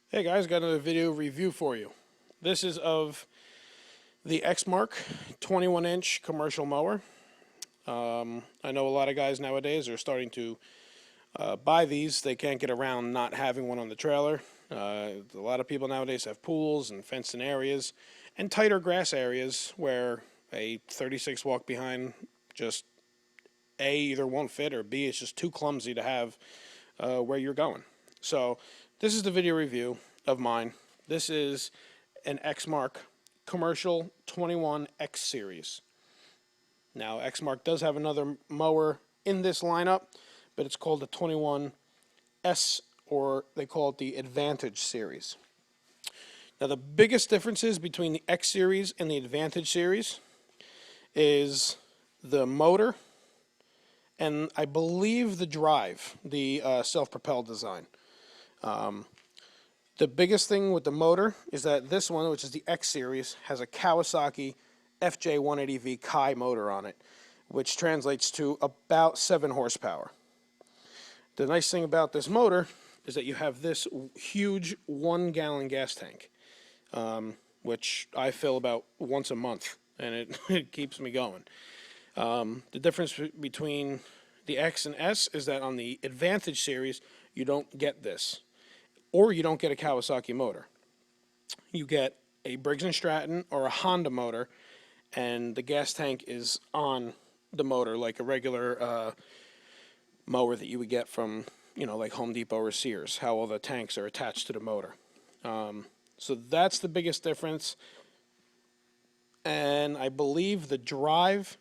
Hey guys, got another video review for you. This is of the Exmark 21-inch commercial mower. I know a lot of guys nowadays are starting to buy these. They can't get around not having one on the trailer. A lot of people nowadays have pools and fenced-in areas and tighter grass areas where a 36 walk behind just A, either won't fit, or B, it's just too clumsy to have where you're going. So this is the video review of mine. This is an Exmark Commercial 21X series. Now, Exmark does have another mower in this lineup, but it's called the 21S, or they call it the Advantage series. Now, the biggest differences between the X series and the Advantage series is the motor and I believe the drive, the self-propelled design. The biggest thing with the motor is that this one, which is the X series, has a Kawasaki FJ180V Kai motor on it, which translates to about 7 horsepower. The nice thing about this motor is that you have this huge 1-gallon gas tank, which I fill about once a month, and it keeps me going. The difference between the X and S is that on the Advantage series, you don't get this, or you don't get a Kawasaki motor. You get a Briggs & Stratton or a Honda motor, and the gas tank is on the motor like a regular mower that you would get from, like Home Depot or Sears, how all the tanks are attached to the motor. So that's the biggest difference. And I believe the drive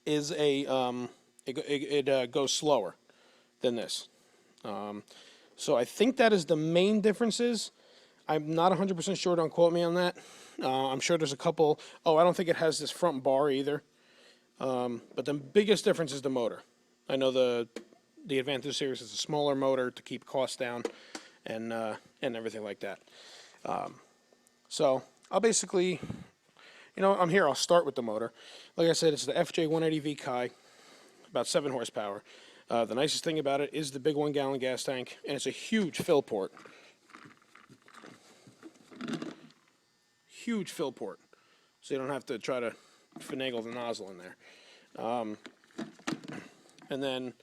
is it goes slower than this. So I think that is the main differences. I'm not 100% sure, don't quote me on that. I'm sure there's a couple. Oh, I don't think it has this front bar either. But the biggest difference is the motor. I know the Advantage series is a smaller motor to keep costs down and everything like that. So I'll basically, I'm here. I'll start with the motor. Like I said, it's the FJ180V Kai, about 7 horsepower. The nicest thing about it is the big 1-gallon gas tank, and it's a huge fill port. Huge fill port, so you don't have to try to finagle the nozzle in there. And then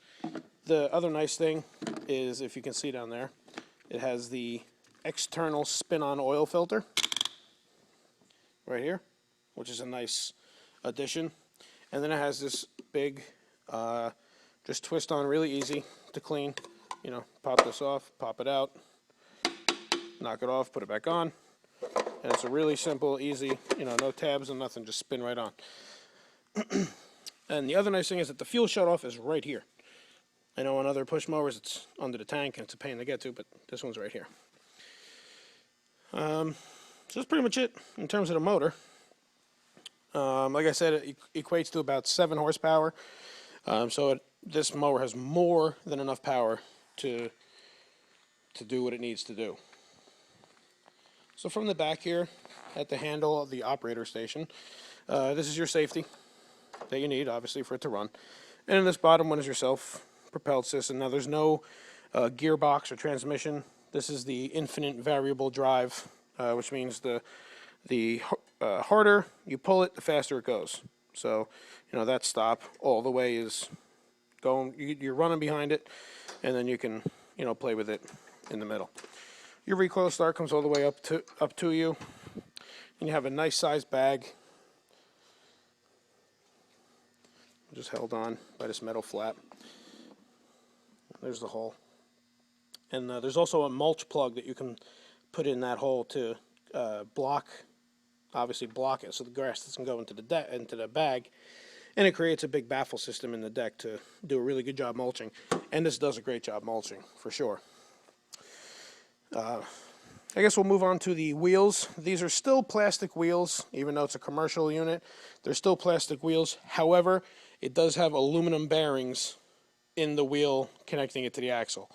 the other nice thing is, if you can see down there, it has the external spin-on oil filter right here, which is a nice addition. And then it has this big, just twist on, really easy to clean. Pop this off, pop it out, knock it off, put it back on. And it's a really simple, easy, no tabs and nothing, just spin right on. And the other nice thing is that the fuel shutoff is right here. I know on other push mowers it's under the tank and it's a pain to get to, but this one's right here. So that's pretty much it in terms of the motor. Like I said, it equates to about 7 horsepower. This mower has more than enough power to do what it needs to do. So from the back here, at the handle of the operator station, this is your safety that you need, obviously, for it to run. And in this bottom one is your self-propelled system. Now, there's no gearbox or transmission. This is the infinite variable drive, which means the harder you pull it, the faster it goes. So, that stop all the way is going, you're running behind it, and then you can, play with it in the middle. Your recoil start comes all the way up to you, and you have a nice sized bag, just held on by this metal flap. There's the hole, and there's also a mulch plug that you can put in that hole to block it, so the grass doesn't go into the bag, and it creates a big baffle system in the deck to do a really good job mulching. And this does a great job mulching for sure. I guess we'll move on to the wheels. These are still plastic wheels, even though it's a commercial unit. They're still plastic wheels. However, it does have aluminum bearings in the wheel connecting it to the axle.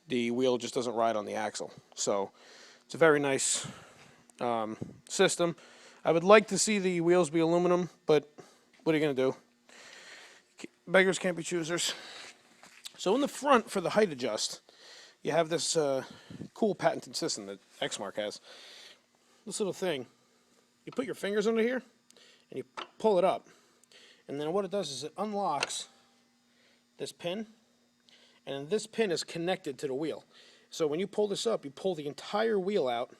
The wheel just doesn't ride on the axle. So it's a very nice system. I would like to see the wheels be aluminum, but what are you going to do? Beggars can't be choosers. So in the front, for the height adjust, you have this cool patented system that Exmark has. This little thing, you put your fingers under here, and you pull it up. And then what it does is it unlocks this pin, and this pin is connected to the wheel. So when you pull this up, you pull the entire wheel out,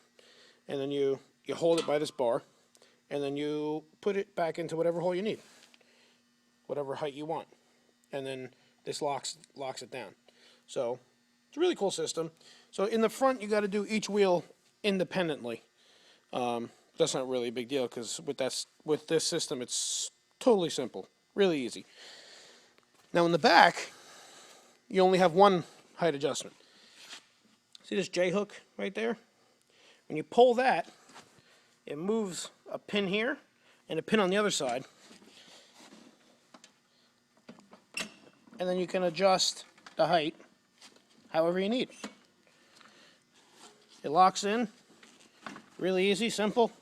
and then you hold it by this bar, and then you put it back into whatever hole you need, whatever height you want. And then this locks it down. So it's a really cool system. So in the front, you got to do each wheel independently. That's not really a big deal because with this system, it's totally simple, really easy. Now in the back, you only have one height adjustment. See this J hook right there? When you pull that, it moves a pin here and a pin on the other side. And then you can adjust the height however you need. It locks in, really easy, simple.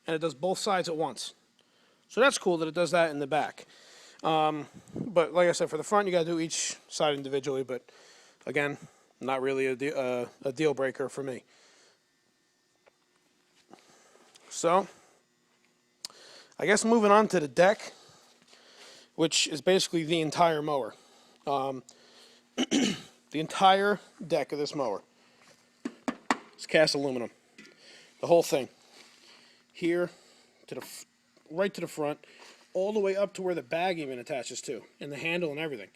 And it does both sides at once. So that's cool that it does that in the back. But like I said, for the front, you got to do each side individually. But again, not really a deal breaker for me. So I guess moving on to the deck, which is basically the entire mower. The entire deck of this mower is cast aluminum. The whole thing. Here, right to the front, all the way up to where the bag even attaches to, and the handle and everything.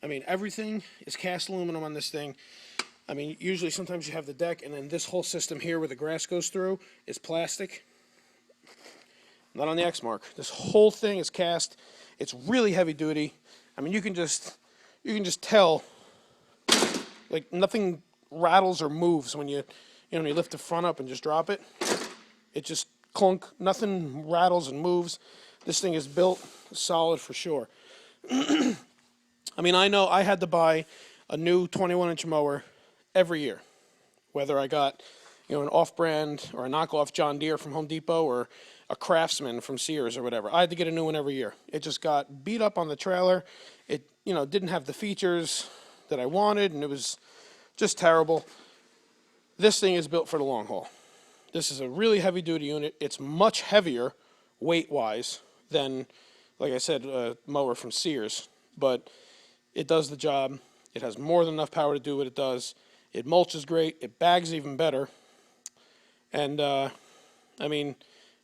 I mean, everything is cast aluminum on this thing. I mean, usually sometimes you have the deck, and then this whole system here where the grass goes through is plastic. Not on the Exmark. This whole thing is cast. It's really heavy duty. I mean, you can just tell, like nothing rattles or moves when you lift the front up and just drop it. It just clunk. Nothing rattles and moves. This thing is built solid for sure. I mean, I know I had to buy a new 21-inch mower every year, whether I got an off-brand or a knockoff John Deere from Home Depot or a Craftsman from Sears or whatever. I had to get a new one every year. It just got beat up on the trailer. It didn't have the features that I wanted, and it was just terrible. This thing is built for the long haul. This is a really heavy-duty unit. It's much heavier weight-wise than, like I said, a mower from Sears, but it does the job. It has more than enough power to do what it does. It mulches great. It bags even better. And, I mean,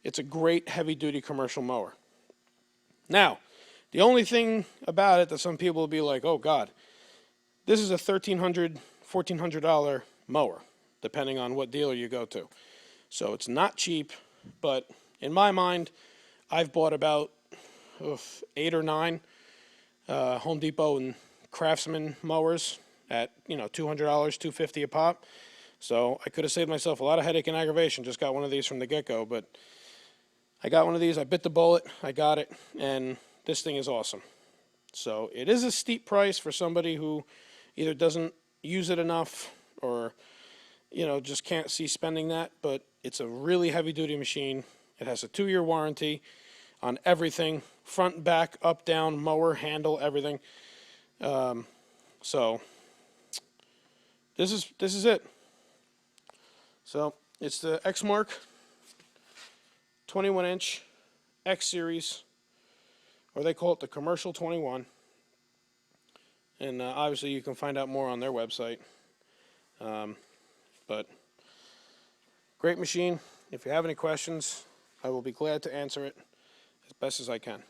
it's a great heavy-duty commercial mower. Now, the only thing about it that some people will be like, oh, God, this is a $1,300, $1,400 mower, depending on what dealer you go to. So it's not cheap, but in my mind, I've bought about 8 or 9 Home Depot and Craftsman mowers at $200, $250 a pop. So I could have saved myself a lot of headache and aggravation. Just got one of these from the get-go, but I got one of these. I bit the bullet. I got it, and this thing is awesome. So it is a steep price for somebody who either doesn't use it enough or just can't see spending that, but it's a really heavy-duty machine. It has a 2-year warranty on everything, front, back, up, down, mower, handle, everything. So this is it. So it's the Exmark 21-inch X Series, or they call it the Commercial 21. And obviously you can find out more on their website. But great machine. If you have any questions, I will be glad to answer it as best as I can.